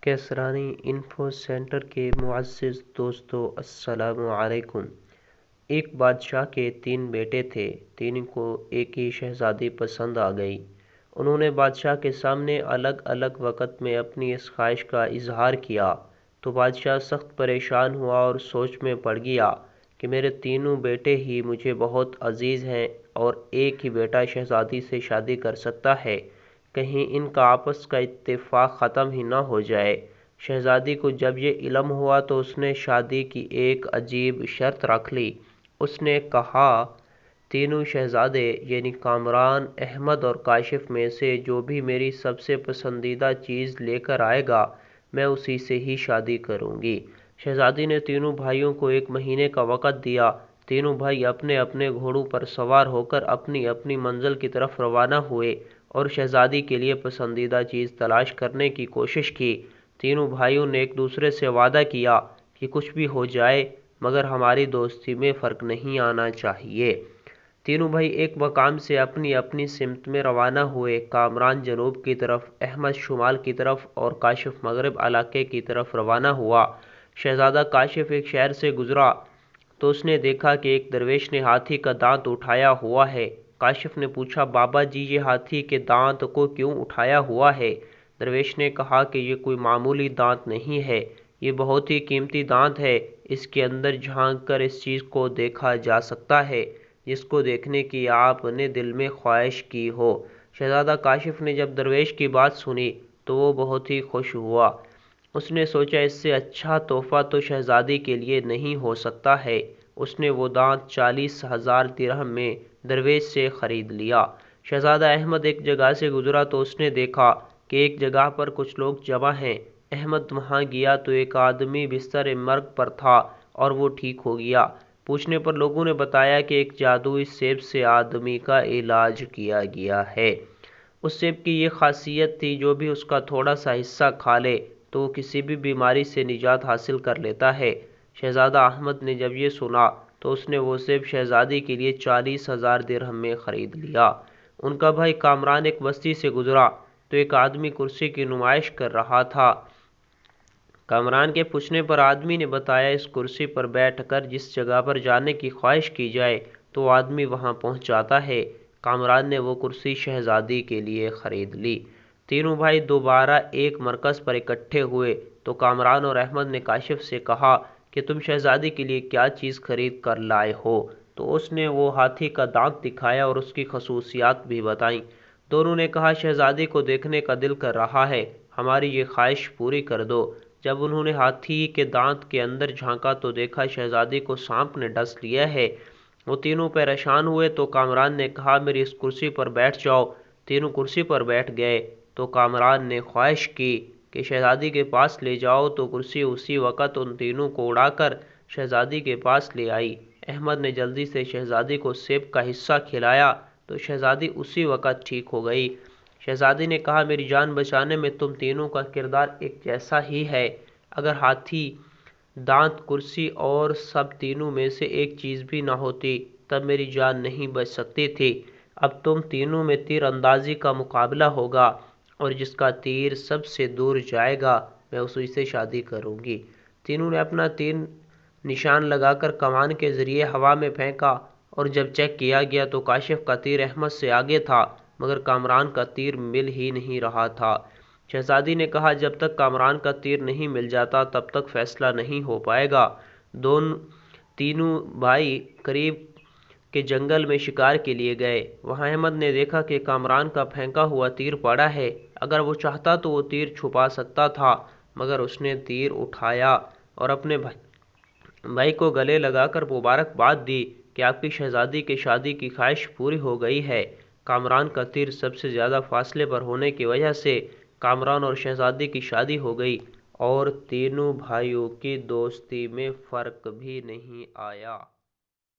کیسرانی info centre کے معزز دوستو، السلام علیکم۔ ایک بادشاہ کے 3 بیٹے تھے، تینوں کو ایک ہی شہزادی پسند آ گئی۔ انہوں نے بادشاہ کے سامنے الگ الگ وقت میں اپنی اس خواہش کا اظہار کیا تو بادشاہ سخت پریشان ہوا اور سوچ میں پڑ گیا کہ میرے تینوں بیٹے ہی مجھے بہت عزیز ہیں اور ایک ہی بیٹا شہزادی سے شادی کر سکتا ہے، کہیں ان کا آپس کا اتفاق ختم ہی نہ ہو جائے۔ شہزادی کو جب یہ علم ہوا تو اس نے شادی کی ایک عجیب شرط رکھ لی۔ اس نے کہا، تینوں شہزادے یعنی کامران، احمد اور کاشف میں سے جو بھی میری سب سے پسندیدہ چیز لے کر آئے گا میں اسی سے ہی شادی کروں گی۔ شہزادی نے تینوں بھائیوں کو 1 مہینے کا وقت دیا۔ تینوں بھائی اپنے اپنے گھوڑوں پر سوار ہو کر اپنی اپنی منزل کی طرف روانہ ہوئے اور شہزادی کے لیے پسندیدہ چیز تلاش کرنے کی کوشش کی۔ تینوں بھائیوں نے ایک دوسرے سے وعدہ کیا کہ کچھ بھی ہو جائے مگر ہماری دوستی میں فرق نہیں آنا چاہیے۔ تینوں بھائی ایک مقام سے اپنی اپنی سمت میں روانہ ہوئے۔ کامران جنوب کی طرف، احمد شمال کی طرف اور کاشف مغرب علاقے کی طرف روانہ ہوا۔ شہزادہ کاشف ایک شہر سے گزرا تو اس نے دیکھا کہ ایک درویش نے ہاتھی کا دانت اٹھایا ہوا ہے۔ کاشف نے پوچھا، بابا جی یہ ہاتھی کے دانت کو کیوں اٹھایا ہوا ہے؟ درویش نے کہا کہ یہ کوئی معمولی دانت نہیں ہے، یہ بہت ہی قیمتی دانت ہے۔ اس کے اندر جھانک کر اس چیز کو دیکھا جا سکتا ہے جس کو دیکھنے کی آپ نے دل میں خواہش کی ہو۔ شہزادہ کاشف نے جب درویش کی بات سنی تو وہ بہت ہی خوش ہوا۔ اس نے سوچا اس سے اچھا تحفہ تو شہزادی کے لیے نہیں ہو سکتا ہے۔ اس نے وہ دانت 40,000 درہم میں درویش سے خرید لیا۔ شہزادہ احمد ایک جگہ سے گزرا تو اس نے دیکھا کہ ایک جگہ پر کچھ لوگ جمع ہیں۔ احمد وہاں گیا تو ایک آدمی بستر مرگ پر تھا اور وہ ٹھیک ہو گیا۔ پوچھنے پر لوگوں نے بتایا کہ ایک جادوئی سیب سے آدمی کا علاج کیا گیا ہے۔ اس سیب کی یہ خاصیت تھی جو بھی اس کا تھوڑا سا حصہ کھا لے تو وہ کسی بھی بیماری سے نجات حاصل کر لیتا ہے۔ شہزادہ احمد نے جب یہ سنا تو اس نے وہ سیب شہزادی کے لیے 40,000 درہم میں خرید لیا۔ ان کا بھائی کامران ایک بستی سے گزرا تو ایک آدمی کرسی کی نمائش کر رہا تھا۔ کامران کے پوچھنے پر آدمی نے بتایا، اس کرسی پر بیٹھ کر جس جگہ پر جانے کی خواہش کی جائے تو وہ آدمی وہاں پہنچ جاتا ہے۔ کامران نے وہ کرسی شہزادی کے لیے خرید لی۔ تینوں بھائی دوبارہ ایک مرکز پر اکٹھے ہوئے تو کامران اور احمد نے کاشف سے کہا کہ تم شہزادی کے لیے کیا چیز خرید کر لائے ہو؟ تو اس نے وہ ہاتھی کا دانت دکھایا اور اس کی خصوصیات بھی بتائیں۔ دونوں نے کہا، شہزادی کو دیکھنے کا دل کر رہا ہے، ہماری یہ خواہش پوری کر دو۔ جب انہوں نے ہاتھی کے دانت کے اندر جھانکا تو دیکھا شہزادی کو سانپ نے ڈس لیا ہے۔ وہ تینوں پریشان ہوئے تو کامران نے کہا، میری اس کرسی پر بیٹھ جاؤ۔ تینوں کرسی پر بیٹھ گئے تو کامران نے خواہش کی کہ شہزادی کے پاس لے جاؤ تو کرسی اسی وقت ان تینوں کو اڑا کر شہزادی کے پاس لے آئی۔ احمد نے جلدی سے شہزادی کو سیب کا حصہ کھلایا تو شہزادی اسی وقت ٹھیک ہو گئی۔ شہزادی نے کہا، میری جان بچانے میں تم تینوں کا کردار ایک جیسا ہی ہے۔ اگر ہاتھی، دانت، کرسی اور سب تینوں میں سے ایک چیز بھی نہ ہوتی تب میری جان نہیں بچ سکتی تھی۔ اب تم تینوں میں تیر اندازی کا مقابلہ ہوگا اور جس کا تیر سب سے دور جائے گا میں اسی سے شادی کروں گی۔ تینوں نے اپنا تیر نشان لگا کر کمان کے ذریعے ہوا میں پھینکا اور جب چیک کیا گیا تو کاشف کا تیر احمد سے آگے تھا مگر کامران کا تیر مل ہی نہیں رہا تھا۔ شہزادی نے کہا، جب تک کامران کا تیر نہیں مل جاتا تب تک فیصلہ نہیں ہو پائے گا۔ تینوں بھائی قریب کے جنگل میں شکار کے لیے گئے۔ وہاں احمد نے دیکھا کہ کامران کا پھینکا ہوا تیر پڑا ہے۔ اگر وہ چاہتا تو وہ تیر چھپا سکتا تھا مگر اس نے تیر اٹھایا اور اپنے بھائی کو گلے لگا کر مبارکباد دی کہ آپ کی شہزادی کی شادی کی خواہش پوری ہو گئی ہے۔ کامران کا تیر سب سے زیادہ فاصلے پر ہونے کی وجہ سے کامران اور شہزادی کی شادی ہو گئی اور تینوں بھائیوں کی دوستی میں فرق بھی نہیں آیا۔